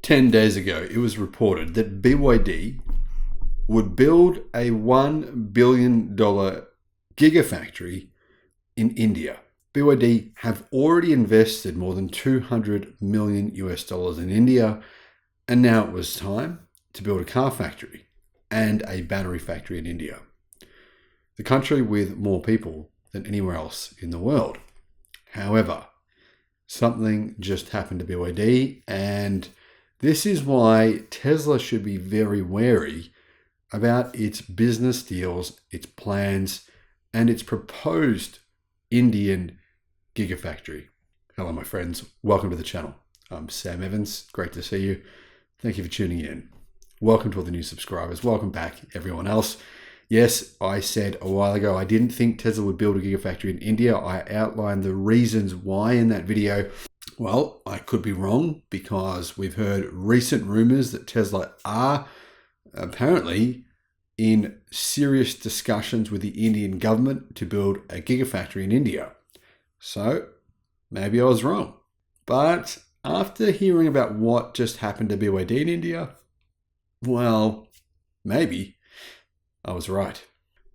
10 days ago, it was reported that BYD would build a $1 billion gigafactory in India. BYD have already invested more than $200 million in India, and now it was time to build a car factory and a battery factory in India, the country with more people than anywhere else in the world. However, something just happened to BYD, and this is why Tesla should be very wary about its business deals, its plans, and its proposed Indian Gigafactory. Hello, my friends. Welcome to the channel. I'm Sam Evans. Great to see you. Thank you for tuning in. Welcome to all the new subscribers. Welcome back, everyone else. Yes, I said a while ago I didn't think Tesla would build a Gigafactory in India. I outlined the reasons why in that video. Well, I could be wrong because we've heard recent rumors that Tesla are apparently in serious discussions with the Indian government to build a Gigafactory in India. So maybe I was wrong. But after hearing about what just happened to BYD in India, well, maybe I was right.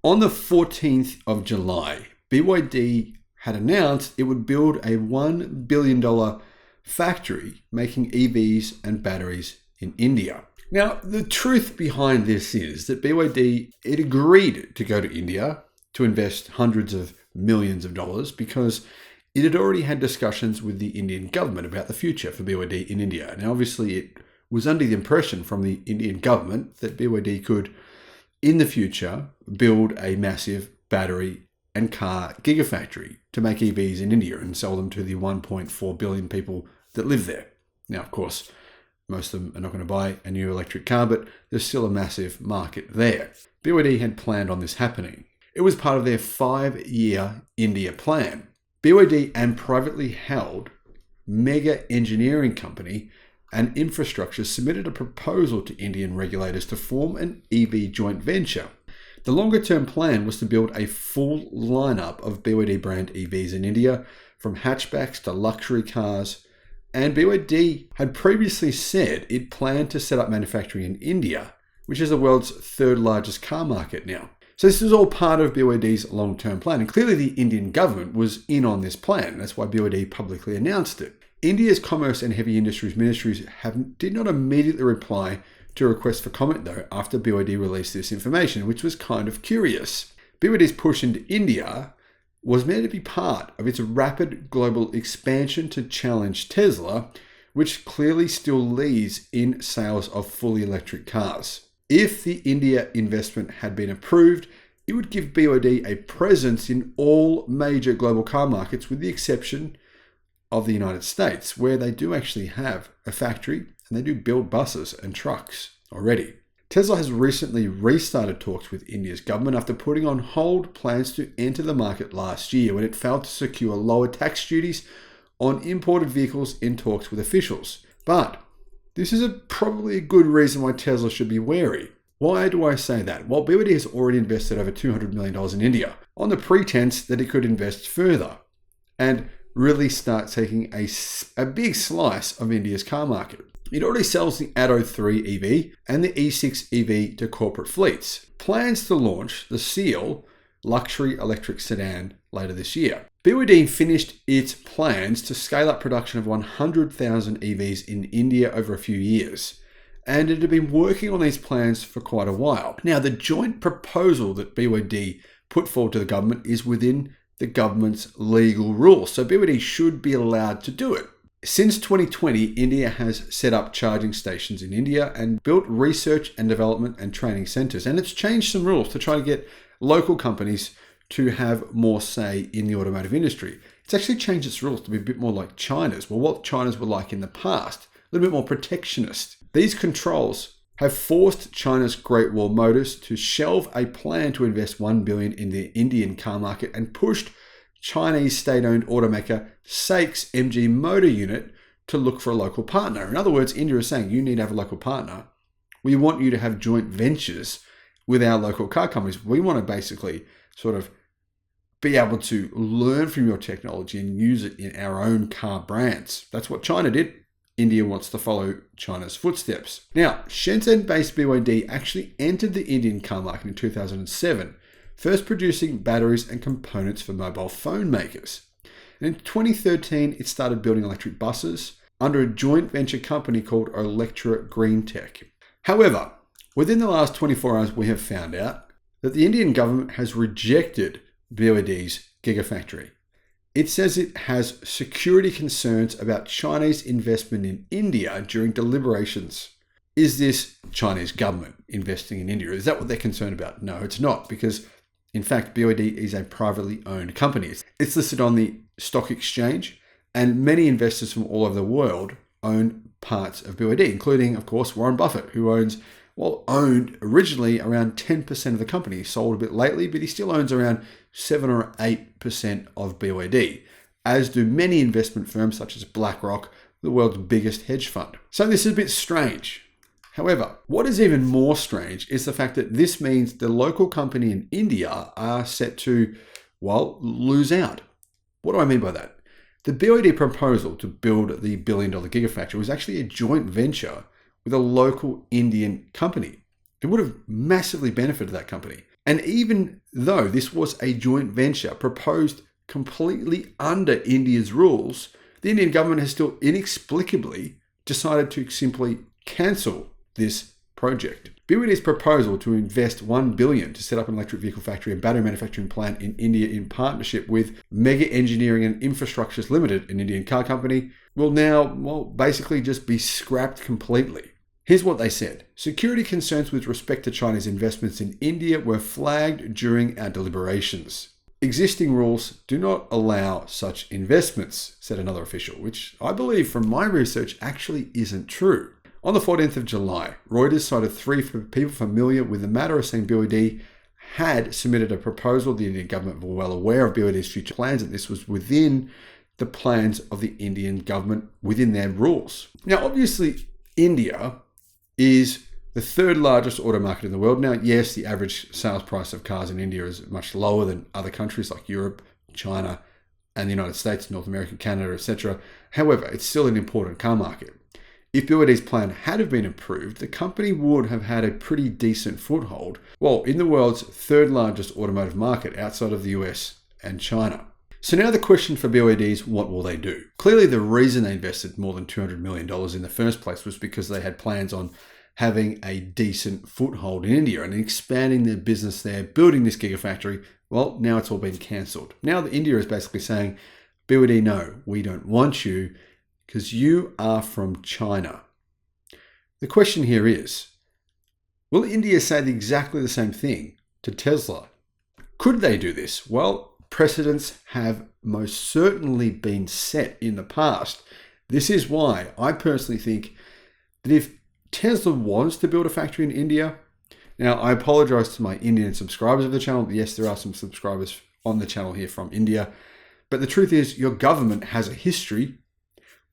On the 14th of July, BYD had announced it would build a $1 billion factory making EVs and batteries in India. Now, the truth behind this is that BYD, it agreed to go to India to invest hundreds of millions of dollars because it had already had discussions with the Indian government about the future for BYD in India. Now, obviously, it was under the impression from the Indian government that BYD could, in the future, build a massive battery and car gigafactory to make EVs in India and sell them to the 1.4 billion people that live there. Now, of course, most of them are not going to buy a new electric car, but there's still a massive market there. BYD had planned on this happening. It was part of their 5-year India plan. BYD and privately held mega engineering company and infrastructure submitted a proposal to Indian regulators to form an EV joint venture. The longer-term plan was to build a full lineup of BYD brand EVs in India, from hatchbacks to luxury cars, and BYD had previously said it planned to set up manufacturing in India, which is the world's third largest car market now. So this is all part of BYD's long-term plan, and clearly the Indian government was in on this plan. That's why BYD publicly announced it. India's Commerce and Heavy Industries Ministries did not immediately reply to a request for comment, though, after BYD released this information, which was kind of curious. BYD's push into India was meant to be part of its rapid global expansion to challenge Tesla, which clearly still leads in sales of fully electric cars. If the India investment had been approved, it would give BYD a presence in all major global car markets with the exception of the United States, where they do actually have a factory and they do build buses and trucks already. Tesla has recently restarted talks with India's government after putting on hold plans to enter the market last year when it failed to secure lower tax duties on imported vehicles in talks with officials. But this is probably a good reason why Tesla should be wary. Why do I say that? Well, BYD has already invested over $200 million in India on the pretense that it could invest further and really start taking a big slice of India's car market. It already sells the Atto 3 EV and the E6 EV to corporate fleets. Plans to launch the Seal luxury electric sedan later this year. BYD finished its plans to scale up production of 100,000 EVs in India over a few years, and it had been working on these plans for quite a while. Now, the joint proposal that BYD put forward to the government is within the government's legal rules, so BYD should be allowed to do it. Since 2020, India has set up charging stations in India and built research and development and training centers, and it's changed some rules to try to get local companies to have more say in the automotive industry. It's actually changed its rules to be a bit more like China's. Well, what China's were like in the past, a little bit more protectionist. These controls have forced China's Great Wall Motors to shelve a plan to invest $1 billion in the Indian car market and pushed Chinese state-owned automaker SAIC's MG motor unit to look for a local partner. In other words, India is saying you need to have a local partner. We want you to have joint ventures with our local car companies. We want to basically sort of be able to learn from your technology and use it in our own car brands. That's what China did. India wants to follow China's footsteps. Now, Shenzhen-based BYD actually entered the Indian car market in 2007, first producing batteries and components for mobile phone makers. And in 2013, it started building electric buses under a joint venture company called Electric Viking. However, within the last 24 hours, we have found out that the Indian government has rejected BYD's Gigafactory. It says it has security concerns about Chinese investment in India during deliberations. Is this Chinese government investing in India? Is that what they're concerned about? No, it's not, because in fact, BYD is a privately owned company. It's listed on the stock exchange, and many investors from all over the world own parts of BYD, including, of course, Warren Buffett, who owned originally around 10% of the company. He sold a bit lately, but he still owns around 7 or 8% of BYD, as do many investment firms such as BlackRock, the world's biggest hedge fund. So this is a bit strange. However, what is even more strange is the fact that this means the local company in India are set to, lose out. What do I mean by that? The BYD proposal to build the billion-dollar Gigafactory was actually a joint venture with a local Indian company. It would have massively benefited that company. And even though this was a joint venture proposed completely under India's rules, the Indian government has still inexplicably decided to simply cancel this project. BYD's proposal to invest $1 billion to set up an electric vehicle factory and battery manufacturing plant in India in partnership with Mega Engineering and Infrastructures Limited, an Indian car company, will now, basically just be scrapped completely. Here's what they said. Security concerns with respect to Chinese investments in India were flagged during our deliberations. Existing rules do not allow such investments, said another official, which I believe from my research actually isn't true. On the 14th of July, Reuters cited 3 people familiar with the matter as saying BYD had submitted a proposal. The Indian government were well aware of BYD's future plans, and this was within the plans of the Indian government within their rules. Now, obviously, India is the 3rd largest auto market in the world. Now, yes, the average sales price of cars in India is much lower than other countries like Europe, China, and the United States, North America, Canada, etc. However, it's still an important car market. If BYD's plan had have been approved, the company would have had a pretty decent foothold, in the world's 3rd largest automotive market outside of the US and China. So now the question for BYD is, what will they do? Clearly, the reason they invested more than $200 million in the first place was because they had plans on having a decent foothold in India and expanding their business there, building this gigafactory. Well, now it's all been cancelled. Now India is basically saying, BYD, no, we don't want you because you are from China. The question here is, will India say exactly the same thing to Tesla? Could they do this? Well, precedents have most certainly been set in the past. This is why I personally think that if Tesla wants to build a factory in India, now I apologize to my Indian subscribers of the channel. Yes, there are some subscribers on the channel here from India, but the truth is your government has a history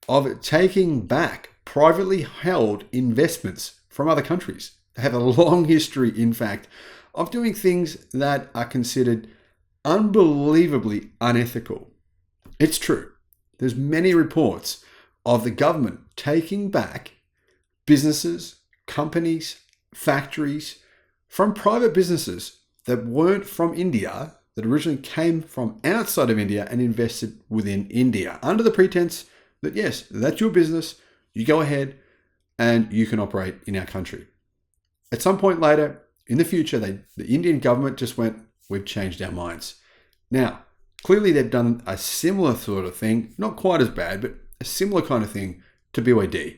of taking back privately held investments from other countries. They have a long history, in fact, of doing things that are considered unbelievably unethical. It's true. There's many reports of the government taking back businesses, companies, factories from private businesses that weren't from India, that originally came from outside of India and invested within India under the pretense that, yes, that's your business, you go ahead and you can operate in our country. At some point later, in the future, the Indian government just went, we've changed our minds. Now, clearly they've done a similar sort of thing, not quite as bad, but a similar kind of thing to BYD.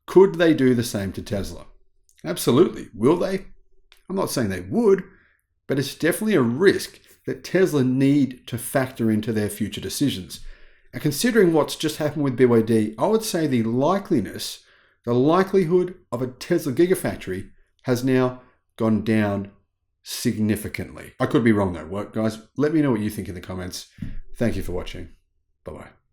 Could they do the same to Tesla? Absolutely. Will they? I'm not saying they would, but it's definitely a risk that Tesla need to factor into their future decisions. And considering what's just happened with BYD, I would say the likelihood of a Tesla Gigafactory has now gone down significantly. I could be wrong though. Guys, let me know what you think in the comments. Thank you for watching. Bye-bye.